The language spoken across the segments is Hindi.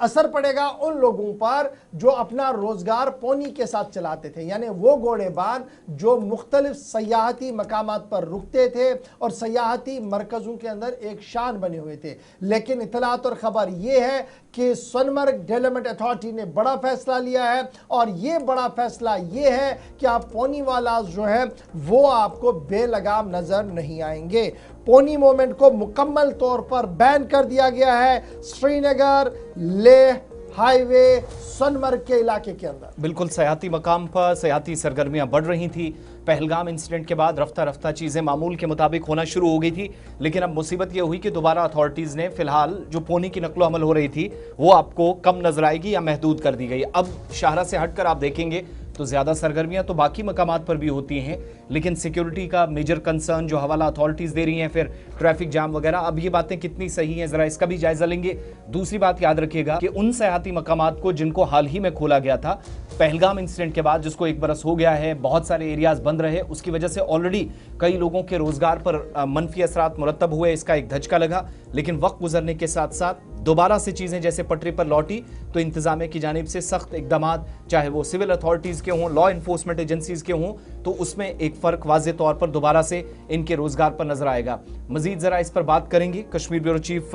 असर पड़ेगा उन लोगों पर जो अपना रोजगार पोनी के साथ चलाते थे, यानी वो घोड़ेबान जो मुख्तलिफ सयाहती मकामात पर रुकते थे और सयाहती मरकज़ों के अंदर एक शान बने हुए थे। लेकिन इतलात और ख़बर यह है कि सोनमर्ग डेवलपमेंट अथॉरिटी ने बड़ा फैसला लिया है, और ये बड़ा फैसला ये है कि आप पोनी वाला जो है वो आपको बेलगाम नजर नहीं आएंगे। पोनी मूवमेंट को मुकम्मल तौर पर बैन कर दिया गया है श्रीनगर लेह हाईवे सोनमर्ग के इलाके के अंदर। बिल्कुल, सयाती मकाम पर सयाती सरगर्मियां बढ़ रही थी। पहलगाम इंसिडेंट के बाद रफ्ता रफ्ता चीज़ें मामूल के मुताबिक होना शुरू हो गई थी, लेकिन अब मुसीबत यह हुई कि दोबारा अथॉरिटीज़ ने फिलहाल जो पोनी की नकलो अमल हो रही थी वो आपको कम नजर आएगी या महदूद कर दी गई। अब शाहरा से हटकर आप देखेंगे तो ज़्यादा सरगर्मियां तो बाकी मकामात पर भी होती हैं, लेकिन सिक्योरिटी का मेजर कंसर्न जो हवाला अथॉरिटीज़ दे रही हैं, फिर ट्रैफिक जाम वगैरह, अब ये बातें कितनी सही हैं ज़रा इसका भी जायज़ा लेंगे। दूसरी बात याद रखिएगा कि उन सयाहती मकामात को जिनको हाल ही में खोला गया था पहलगाम इंसिडेंट के बाद, जिसको 1 बरस हो गया है, बहुत सारे एरियाज बंद रहे, उसकी वजह से ऑलरेडी कई लोगों के रोजगार पर मनफी असरात मुरतब हुए, इसका एक धचका लगा। लेकिन वक्त गुजरने के साथ साथ दोबारा से चीज़ें जैसे पटरी पर लौटी तो इंतजामिया की जानिब से सख्त इकदाम, चाहे वो सिविल अथॉरिटीज़ के हों, लॉ इन्फोर्समेंट एजेंसीज़ के हों, तो उसमें एक फ़र्क वाज़े तौर पर दोबारा से इनके रोज़गार पर नज़र आएगा। मज़ीद ज़रा इस पर बात करेंगे। कश्मीर ब्यूरो चीफ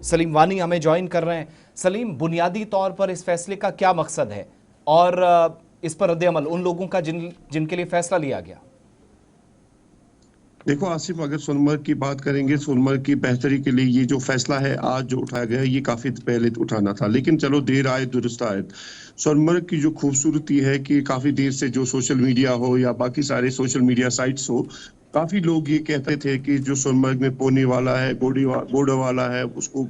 सलीम वानी हमें ज्वाइन कर रहे हैं। सलीम, बुनियादी तौर पर इस फैसले का क्या मकसद है और इस पर रद्द-ए-अमल उन लोगों का जिनके लिए फैसला लिया गया? देखो आसिफ, अगर सोनमर्ग की बात करेंगे, सोनमर्ग की बेहतरी के लिए ये जो फैसला है आज जो उठाया गया है ये काफी पहले उठाना था, लेकिन चलो देर आए दुरुस्त आए। सोनमर्ग की जो खूबसूरती है कि काफी देर से जो सोशल मीडिया हो या बाकी सारे सोशल मीडिया साइट्स हो, काफी लोग ये कहते थे कि जो सोनमर्ग में पोनी वाला है, गोड़ा वाला है, उसको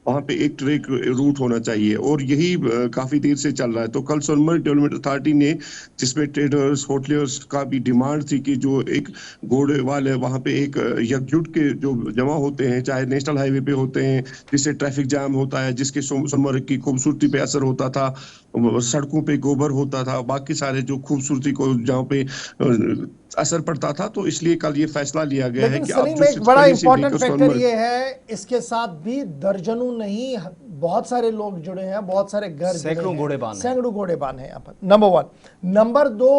वहां पे एक ट्रेक रूट होना चाहिए, और यही काफी देर से चल रहा है। तो कल सोनमर्ग डेवलपमेंट अथॉरिटी ने, जिसमें ट्रेडर्स होटलियर्स का भी डिमांड थी कि जो एक घोड़े वाले वहां पे एक एकजुट के जो जमा होते हैं, चाहे नेशनल हाईवे पे होते हैं जिससे ट्रैफिक जाम होता है, जिसके सोनमर्ग की खूबसूरती पे असर होता था, सड़कों पे गोबर होता था, बाकी सारे जो खूबसूरती को जहाँ पे असर पड़ता था, तो इसलिए कल ये फैसला लिया गया है कि अब जो एक बड़ा इंपॉर्टेंट फैक्टर ये है, इसके साथ भी दर्जनों नहीं बहुत सारे लोग जुड़े हैं, बहुत सारे घर, सैकड़ों घोड़ेबान है यहाँ पर। नंबर 1। नंबर 2,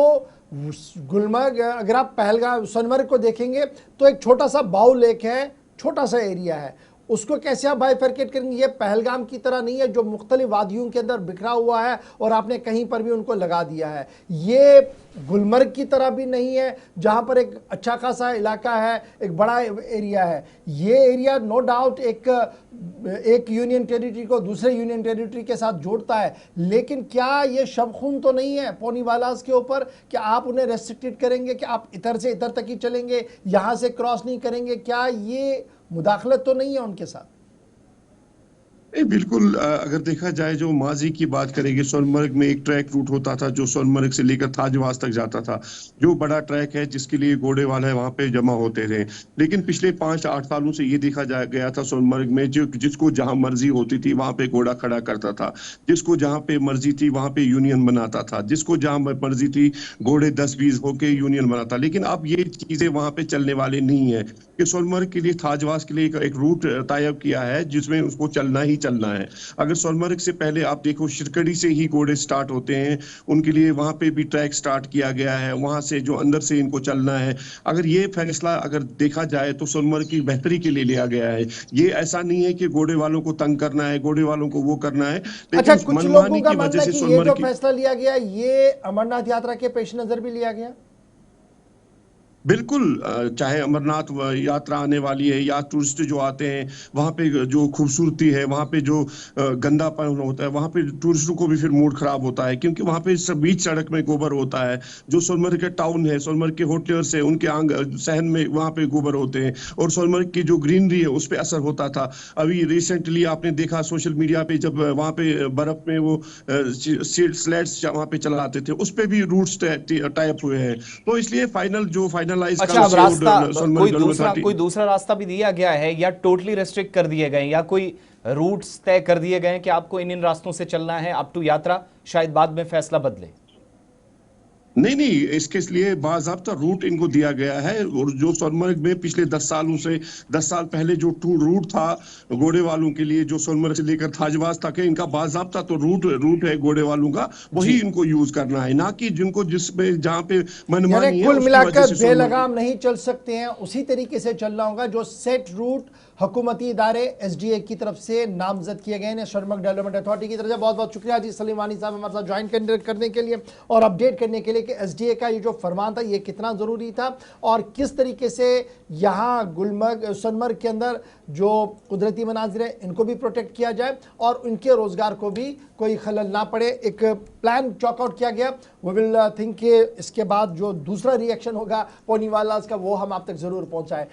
गुलमर्ग, अगर आप पहलगाम सोनमर्ग को देखेंगे तो एक छोटा सा बाउ लेक है, छोटा सा एरिया है, उसको कैसे आप बाइफरकेट करेंगे? ये पहलगाम की तरह नहीं है जो मुख्तलिफ वादियों के अंदर बिखरा हुआ है और आपने कहीं पर भी उनको लगा दिया है। ये गुलमर्ग की तरह भी नहीं है जहां पर एक अच्छा खासा इलाका है, एक बड़ा एरिया है। ये एरिया नो डाउट एक यूनियन टेरिटरी को दूसरे यूनियन टेरिटरी के साथ जोड़ता है, लेकिन क्या ये शबखून तो नहीं है पोनी वालास के ऊपर कि आप उन्हें रेस्ट्रिक्टेड करेंगे कि आप इधर से इधर तक ही चलेंगे, यहां से क्रॉस नहीं करेंगे? क्या ये मुदाखलत तो नहीं है उनके साथ? बिल्कुल, अगर देखा जाए जो माजी की बात करेंगे, सोनमर्ग में एक ट्रैक रूट होता था जो सोनमर्ग से लेकर थाजवास तक जाता था, जो बड़ा ट्रैक है जिसके लिए घोड़े वाले वहां पे जमा होते थे। लेकिन पिछले 5-8 सालों से ये देखा गया था सोनमर्ग में जिसको जहां मर्जी होती थी वहां पे घोड़ा खड़ा करता था, जिसको जहां पे मर्जी थी वहां पे यूनियन बनाता था, जिसको जहां मर्जी थी घोड़े 10-20 होके यूनियन बनाता। लेकिन अब ये चीजें वहां पे चलने वाली नहीं है कि सोनमर्ग के लिए, थाजवास के लिए एक रूट तैयार किया है जिसमें उसको चलना ही चलना है। अगर सोनमर्ग से पहले आप देखो शिरकड़ी से ही घोड़े स्टार्ट होते हैं, उनके लिए वहां पे भी ट्रैक स्टार्ट किया गया है, वहां से जो अंदर से इनको चलना है। अगर ये फैसला अगर देखा जाए तो सोनमर्ग की बेहतरी के लिए लिया गया है। ये ऐसा नहीं है कि घोड़े वालों को तंग करना है, घोड़े वालों को वो करना है, अच्छा, कुछ लोगों का मानना है कि ये जो फैसला लिया गया ये अमरनाथ यात्रा के पेश नजर भी लिया गया। बिल्कुल, चाहे अमरनाथ यात्रा आने वाली है या टूरिस्ट जो आते हैं, वहाँ पे जो खूबसूरती है, वहाँ पे जो गंदापन होता है, वहाँ पे टूरिस्टों को भी फिर मूड खराब होता है, क्योंकि वहाँ पे बीच सड़क में गोबर होता है। जो सोनमर्ग के टाउन है, सोनमर्ग के होटलर्स है, उनके सहन में वहाँ पे गोबर होते हैं, और सोनमर्ग की जो ग्रीनरी है उस पर असर होता था। अभी रिसेंटली आपने देखा सोशल मीडिया पे, जब वहाँ पे बर्फ में वो स्लेड्स वहाँ पे चलाते थे, उस पे भी रूट्स टाइप हुए हैं। तो इसलिए फाइनल अच्छा, अब रास्ता कोई दूसरा रास्ता भी दिया गया है या टोटली रेस्ट्रिक्ट कर दिए गए, या कोई रूट्स तय कर दिए गए कि आपको इन रास्तों से चलना है अप टू यात्रा, शायद बाद में फैसला बदले? नहीं नहीं, इसके लिए बाज़ाब्ता रूट इनको दिया गया है। और जो सोनमर्ग में पिछले 10 साल पहले जो रूट था घोड़े वालों के लिए, जो सोनमर्ग से लेकर थाजवास तक है, इनका बाज़ाब्ता तो रूट है घोड़े वालों का, वही इनको यूज करना है, ना कि जिनको जिसमें जहां पे मनमानी यानी है कुल उसकी वजह मिलाकर से सोनमर्ग। बेलगाम नहीं चल सकते हैं, उसी तरीके से चलना होगा जो सेट रूट हुकूमती इदारे एसडीए की तरफ से नामजद किए गए हैं सोनमर्ग डेवलपमेंट अथॉरिटी की तरफ से। बहुत बहुत शुक्रिया जी सलीम वानी साहब हमारे साथ ज्वाइन करने के लिए और अपडेट करने के लिए कि एसडीए का ये जो फरमान था ये कितना ज़रूरी था और किस तरीके से यहाँ गुलमर्ग सोनमर्ग के अंदर जो कुदरती मनाजिर है इनको भी प्रोटेक्ट किया जाए और उनके रोज़गार को भी कोई खलल ना पड़े। एक प्लान चॉकआउट किया गया। वी विल थिंक कि इसके बाद जो दूसरा रिएक्शन होगा पोनीवालास का वो हम आप तक ज़रूर पहुँचाएँ।